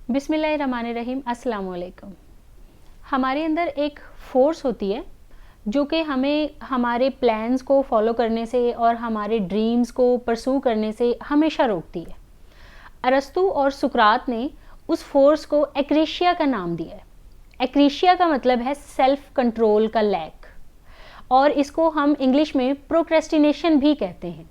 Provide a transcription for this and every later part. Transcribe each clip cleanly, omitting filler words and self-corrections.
बिस्मिल्लाहिर्रहमानिर्रहीम, अस्सलाम वालेकुम। हमारे अंदर एक फ़ोर्स होती है जो कि हमें हमारे प्लान्स को फॉलो करने से और हमारे ड्रीम्स को परसू करने से हमेशा रोकती है। अरस्तु और सुकरात ने उस फोर्स को एक्रेशिया का नाम दिया है। एक्रेशिया का मतलब है सेल्फ कंट्रोल का लैक, और इसको हम इंग्लिश में प्रोक्रेस्टिनेशन भी कहते हैं।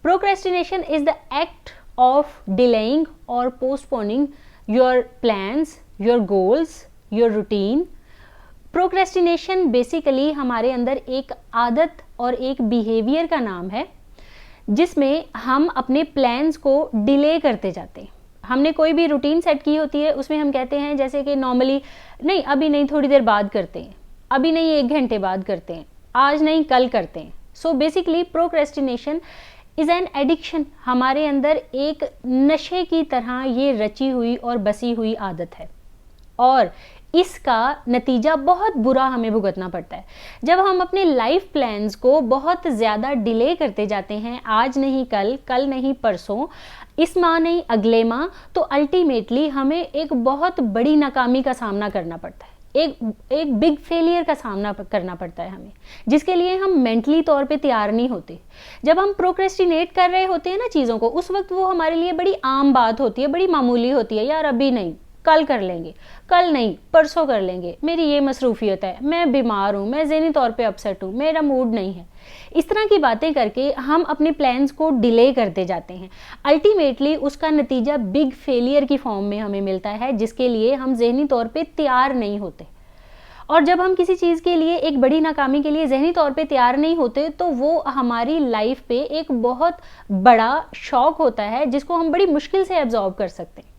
Procrastination is the act of delaying और postponing your plans, your goals, your routine. Procrastination basically हमारे अंदर एक आदत और एक बिहेवियर का नाम है जिसमें हम अपने प्लान्स को डिले करते जाते हैं। हमने कोई भी रूटीन सेट की होती है, उसमें हम कहते हैं जैसे कि नॉर्मली नहीं, अभी नहीं, थोड़ी देर बाद करते हैं, अभी नहीं, 1 घंटे बाद करते हैं, आज नहीं कल करते हैं। So basically procrastination is an addiction. हमारे अंदर एक नशे की तरह ये रची हुई और बसी हुई आदत है, और इसका नतीजा बहुत बुरा हमें भुगतना पड़ता है। जब हम अपने लाइफ प्लान्स को बहुत ज़्यादा डिले करते जाते हैं, आज नहीं कल, कल नहीं परसों, इस माह नहीं अगले माह, तो अल्टीमेटली हमें एक बहुत बड़ी नाकामी का सामना करना पड़ता है, एक बिग फेलियर का सामना करना पड़ता है हमें, जिसके लिए हम मेंटली तौर पे तैयार नहीं होते। जब हम प्रोक्रेस्टिनेट कर रहे होते हैं ना चीज़ों को, उस वक्त वो हमारे लिए बड़ी आम बात होती है, बड़ी मामूली होती है। यार अभी नहीं, कल कर लेंगे, कल नहीं परसों कर लेंगे, मेरी ये मसरूफियत है, मैं बीमार हूँ, मैं ज़हनी तौर पे अपसेट हूँ, मेरा मूड नहीं है। इस तरह की बातें करके हम अपने प्लान्स को डिले करते जाते हैं। अल्टीमेटली उसका नतीजा बिग फेलियर की फॉर्म में हमें मिलता है, जिसके लिए हम ज़हनी तौर पे तैयार नहीं होते। और जब हम किसी चीज़ के लिए, एक बड़ी नाकामी के लिए ज़हनी तौर पे तैयार नहीं होते, तो वो हमारी लाइफ पे एक बहुत बड़ा शॉक होता है जिसको हम बड़ी मुश्किल से एब्जॉर्ब कर सकते हैं।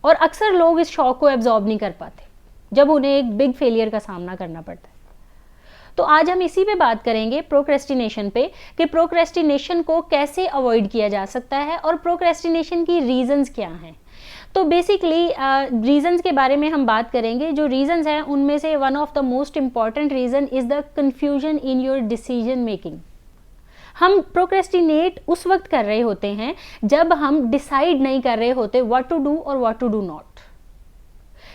और अक्सर लोग इस शॉक को एब्जॉर्ब नहीं कर पाते जब उन्हें एक बिग फेलियर का सामना करना पड़ता है। तो आज हम इसी पे बात करेंगे, प्रोक्रेस्टिनेशन पे, कि प्रोक्रेस्टिनेशन को कैसे अवॉइड किया जा सकता है और प्रोक्रेस्टिनेशन की रीजंस क्या हैं। तो बेसिकली रीजंस के बारे में हम बात करेंगे। जो रीजंस हैं उनमें से one of the most important reason is the confusion in your decision making. हम प्रोक्रेस्टिनेट उस वक्त कर रहे होते हैं जब हम डिसाइड नहीं कर रहे होते व्हाट टू डू और व्हाट टू डू नॉट।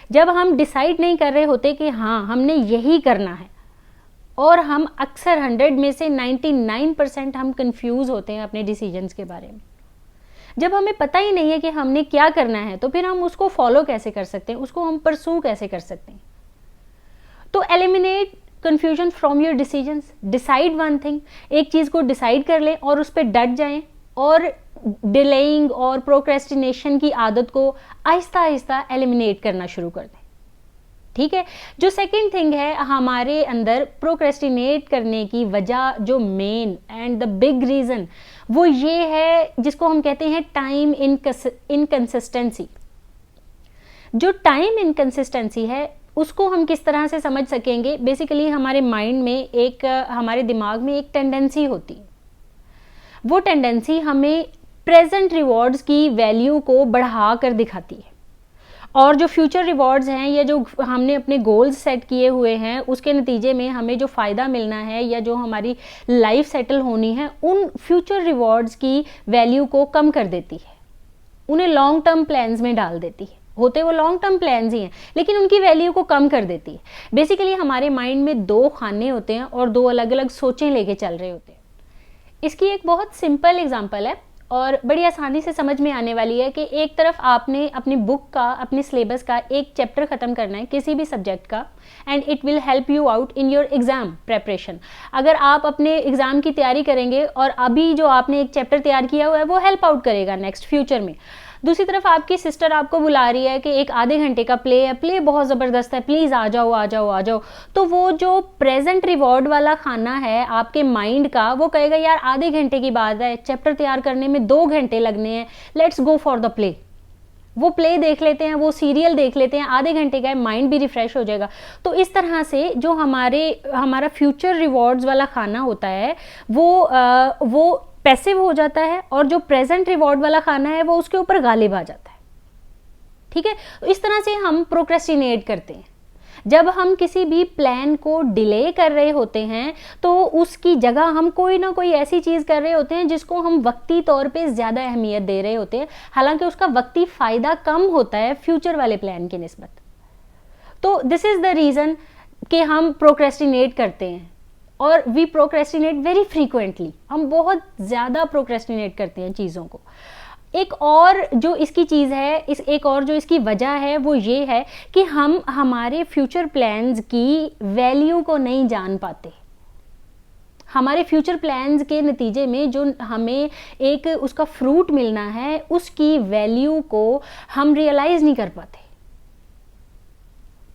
जब हम डिसाइड नहीं कर रहे होते कि हाँ हमने यही करना है, और हम अक्सर 100 में से 99% हम कंफ्यूज होते हैं अपने डिसीजंस के बारे में। जब हमें पता ही नहीं है कि हमने क्या करना है, तो फिर हम उसको फॉलो कैसे कर सकते हैं, उसको हम परसू कैसे कर सकते हैं। तो eliminate confusion from your decisions. Decide one thing, एक चीज़ को डिसाइड कर लें और उस पर डट जाएं, और डिलेइंग और प्रोक्रेस्टिनेशन की आदत को आहिस्ता आहिस्ता एलिमिनेट करना शुरू कर दें। ठीक है। जो सेकंड थिंग है हमारे अंदर प्रोक्रेस्टिनेट करने की वजह, जो main and the big reason, वो ये है जिसको हम कहते हैं टाइम इनकंसिस्टेंसी। जो टाइम इनकंसिस्टेंसी है उसको हम किस तरह से समझ सकेंगे। बेसिकली हमारे माइंड में एक, हमारे दिमाग में एक टेंडेंसी होती है। वो टेंडेंसी हमें प्रेजेंट रिवॉर्ड्स की वैल्यू को बढ़ा कर दिखाती है, और जो फ्यूचर रिवॉर्ड्स हैं या जो हमने अपने गोल्स सेट किए हुए हैं उसके नतीजे में हमें जो फ़ायदा मिलना है या जो हमारी लाइफ सेटल होनी है, उन फ्यूचर रिवॉर्ड्स की वैल्यू को कम कर देती है, उन्हें लॉन्ग टर्म प्लान्स में डाल देती है। होते वो लॉन्ग टर्म प्लान्स ही हैं, लेकिन उनकी वैल्यू को कम कर देती है। बेसिकली हमारे माइंड में 2 खाने होते हैं और 2 अलग अलग सोचें लेके चल रहे होते हैं। इसकी एक बहुत सिंपल एग्जांपल है और बड़ी आसानी से समझ में आने वाली है कि एक तरफ आपने अपनी बुक का, अपने सिलेबस का एक चैप्टर ख़त्म करना है किसी भी सब्जेक्ट का, and it will help you out in your exam preparation. अगर आप अपने एग्ज़ाम की तैयारी करेंगे और अभी जो आपने एक चैप्टर तैयार किया हुआ है वो हेल्प आउट करेगा नेक्स्ट फ्यूचर में। दूसरी तरफ आपकी सिस्टर आपको बुला रही है कि एक आधे घंटे का प्ले है, प्ले बहुत ज़बरदस्त है, प्लीज़ आ जाओ आ जाओ आ जाओ। तो वो जो प्रेजेंट रिवॉर्ड वाला खाना है आपके माइंड का, वो कहेगा यार आधे घंटे की बात है, चैप्टर तैयार करने में 2 घंटे लगने हैं, let's go for the play. वो प्ले देख लेते हैं, वो सीरियल देख लेते हैं, आधे घंटे का है, माइंड भी रिफ्रेश हो जाएगा। तो इस तरह से जो हमारा फ्यूचर रिवॉर्ड्स वाला खाना होता है वो पैसिव हो जाता है, और जो प्रेजेंट रिवॉर्ड वाला खाना है वो उसके ऊपर गालिब आ जाता है। ठीक है। तो इस तरह से हम प्रोक्रेस्टिनेट करते हैं। जब हम किसी भी प्लान को डिले कर रहे होते हैं तो उसकी जगह हम कोई ना कोई ऐसी चीज़ कर रहे होते हैं जिसको हम वक्ती तौर पे ज़्यादा अहमियत दे रहे होते हैं, हालांकि उसका वक्ती फ़ायदा कम होता है फ्यूचर वाले प्लान की निस्बत। तो दिस इज़ द रीज़न कि हम प्रोक्रेस्टिनेट करते हैं, और वी प्रोक्रेस्टिनेट वेरी फ्रीक्वेंटली। हम बहुत ज़्यादा प्रोक्रेस्टिनेट करते हैं चीज़ों को। एक और जो इसकी चीज़ है, एक और जो इसकी वजह है वो ये है कि हम हमारे फ्यूचर प्लान्स की वैल्यू को नहीं जान पाते। हमारे फ्यूचर प्लान्स के नतीजे में जो हमें एक उसका फ्रूट मिलना है, उसकी वैल्यू को हम रियलाइज़ नहीं कर पाते।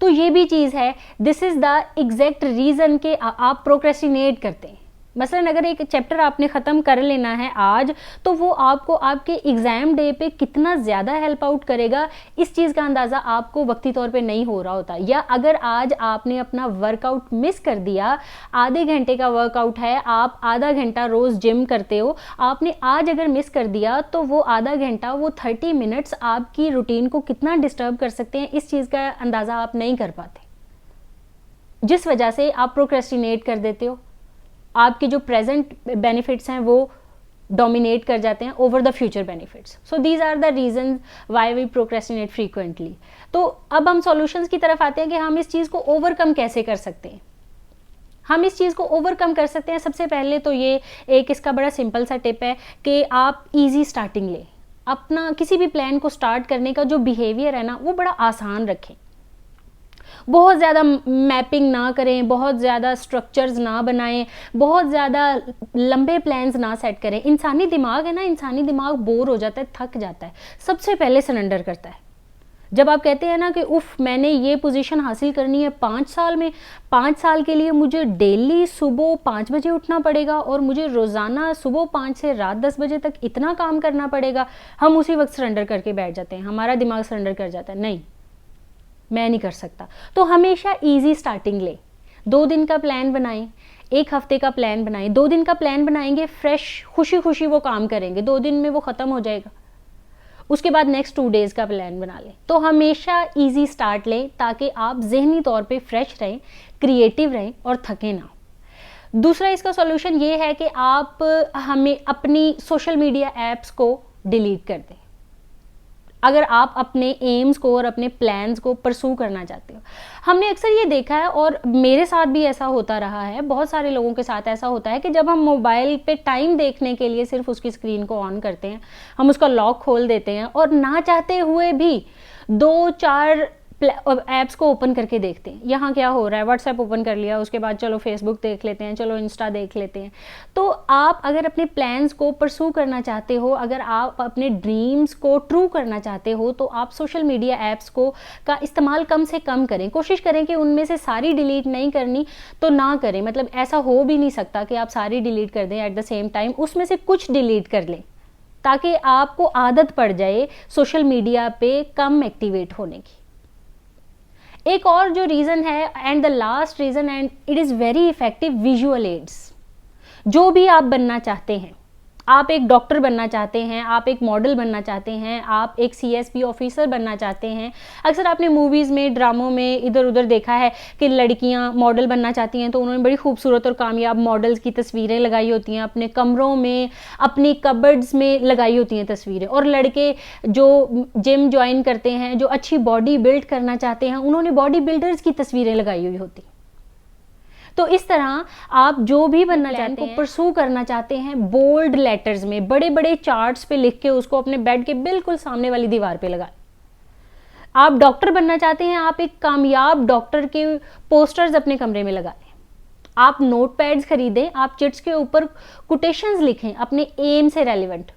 तो ये भी चीज़ है, this is the exact reason कि आप प्रोक्रेस्टिनेट करते हैं। मसलन अगर एक चैप्टर आपने ख़त्म कर लेना है आज, तो वो आपको आपके एग्ज़ाम डे पे कितना ज़्यादा हेल्प आउट करेगा, इस चीज़ का अंदाज़ा आपको वक्ती तौर पे नहीं हो रहा होता। या अगर आज आपने अपना वर्कआउट मिस कर दिया, आधे घंटे का वर्कआउट है, आप आधा घंटा रोज़ जिम करते हो, आपने आज अगर मिस कर दिया तो वो आधा घंटा, वो 30 मिनट्स आपकी रूटीन को कितना डिस्टर्ब कर सकते हैं, इस चीज़ का अंदाज़ा आप नहीं कर पाते, जिस वजह से आप प्रोक्रेस्टिनेट कर देते हो। आपके जो प्रेजेंट बेनिफिट्स हैं वो डोमिनेट कर जाते हैं over the future benefits. So these are the reason why we procrastinate frequently. तो अब हम सॉल्यूशंस की तरफ आते हैं कि हम इस चीज़ को ओवरकम कैसे कर सकते हैं। हम इस चीज़ को ओवरकम कर सकते हैं, सबसे पहले तो ये एक इसका बड़ा सिंपल सा टिप है कि आप ईजी स्टार्टिंग लें। अपना किसी भी प्लान को स्टार्ट करने का जो बिहेवियर है ना, वो बड़ा आसान रखें। बहुत ज़्यादा मैपिंग ना करें, बहुत ज़्यादा स्ट्रक्चर्स ना बनाएं, बहुत ज़्यादा लंबे प्लान्स ना सेट करें। इंसानी दिमाग है ना, इंसानी दिमाग बोर हो जाता है, थक जाता है, सबसे पहले सरेंडर करता है। जब आप कहते हैं ना कि उफ मैंने ये पोजीशन हासिल करनी है 5 साल में, 5 साल के लिए मुझे डेली सुबह 5 बजे उठना पड़ेगा और मुझे रोज़ाना सुबह 5 से रात 10 बजे तक इतना काम करना पड़ेगा, हम उसी वक्त सरेंडर करके बैठ जाते हैं, हमारा दिमाग सरेंडर कर जाता है, नहीं मैं नहीं कर सकता। तो हमेशा इजी स्टार्टिंग ले। 2 दिन का प्लान बनाएं, 1 हफ्ते का प्लान बनाएं। 2 दिन का प्लान बनाएंगे, फ्रेश खुशी खुशी वो काम करेंगे, 2 दिन में वो ख़त्म हो जाएगा। उसके बाद नेक्स्ट 2 डेज़ का प्लान बना लें। तो हमेशा इजी स्टार्ट लें ताकि आप जहनी तौर पे फ्रेश रहें, क्रिएटिव रहें और थकें ना। दूसरा इसका सॉल्यूशन ये है कि आप हमें अपनी सोशल मीडिया ऐप्स को डिलीट कर दें अगर आप अपने एम्स को और अपने प्लान्स को परसू करना चाहते हो। हमने अक्सर ये देखा है और मेरे साथ भी ऐसा होता रहा है, बहुत सारे लोगों के साथ ऐसा होता है कि जब हम मोबाइल पे टाइम देखने के लिए सिर्फ उसकी स्क्रीन को ऑन करते हैं, हम उसका लॉक खोल देते हैं और ना चाहते हुए भी 2-4 ऐप्स को ओपन करके देखते हैं, यहाँ क्या हो रहा है, व्हाट्सएप ओपन कर लिया, उसके बाद चलो फेसबुक देख लेते हैं, चलो इंस्टा देख लेते हैं। तो आप अगर अपने प्लान्स को परसू करना चाहते हो, अगर आप अपने ड्रीम्स को ट्रू करना चाहते हो, तो आप सोशल मीडिया ऐप्स को का इस्तेमाल कम से कम करें। कोशिश करें कि उनमें से सारी डिलीट नहीं करनी तो ना करें, मतलब ऐसा हो भी नहीं सकता कि आप सारी डिलीट कर दें एट द सेम टाइम, उसमें से कुछ डिलीट कर लें ताकि आपको आदत पड़ जाए सोशल मीडिया पे कम एक्टिवेट होने की। एक और जो रीज़न है and the last reason, and it is very effective, visual aids. जो भी आप बनना चाहते हैं, आप एक डॉक्टर बनना चाहते हैं, आप एक मॉडल बनना चाहते हैं, आप एक CSP ऑफिसर बनना चाहते हैं। अक्सर आपने मूवीज़ में, ड्रामों में इधर उधर देखा है कि लड़कियां मॉडल बनना चाहती हैं तो उन्होंने बड़ी खूबसूरत और कामयाब मॉडल्स की तस्वीरें लगाई होती हैं, अपने कमरों में, अपनी कबर्ड्स में लगाई होती हैं तस्वीरें। और लड़के जो जिम ज्वाइन करते हैं, जो अच्छी बॉडी बिल्ड करना चाहते हैं, उन्होंने बॉडी बिल्डर्स की तस्वीरें लगाई हुई होती। तो इस तरह आप जो भी बनना चाहते हैं, परसू करना चाहते हैं, बोल्ड लेटर्स में बड़े बड़े चार्ट्स पे लिख के उसको अपने बेड के बिल्कुल सामने वाली दीवार पे लगाएं। आप डॉक्टर बनना चाहते हैं, आप एक कामयाब डॉक्टर के पोस्टर्स अपने कमरे में लगा लें। आप नोट पैड्स खरीदें, आप चिट्स के ऊपर कोटेशंस लिखें अपने एम से रेलिवेंट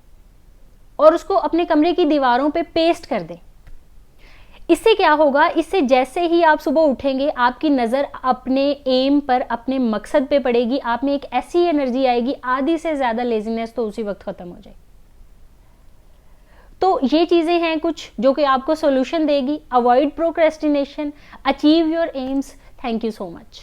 और उसको अपने कमरे की दीवारों पे पेस्ट कर दें। इससे क्या होगा, इससे जैसे ही आप सुबह उठेंगे आपकी नज़र अपने एम पर, अपने मकसद पे पड़ेगी, आप में एक ऐसी एनर्जी आएगी, आधी से ज़्यादा लेजीनेस तो उसी वक्त ख़त्म हो जाएगी। तो ये चीज़ें हैं कुछ जो कि आपको सॉल्यूशन देगी। Avoid procrastination, achieve your AIIMS. Thank you so much.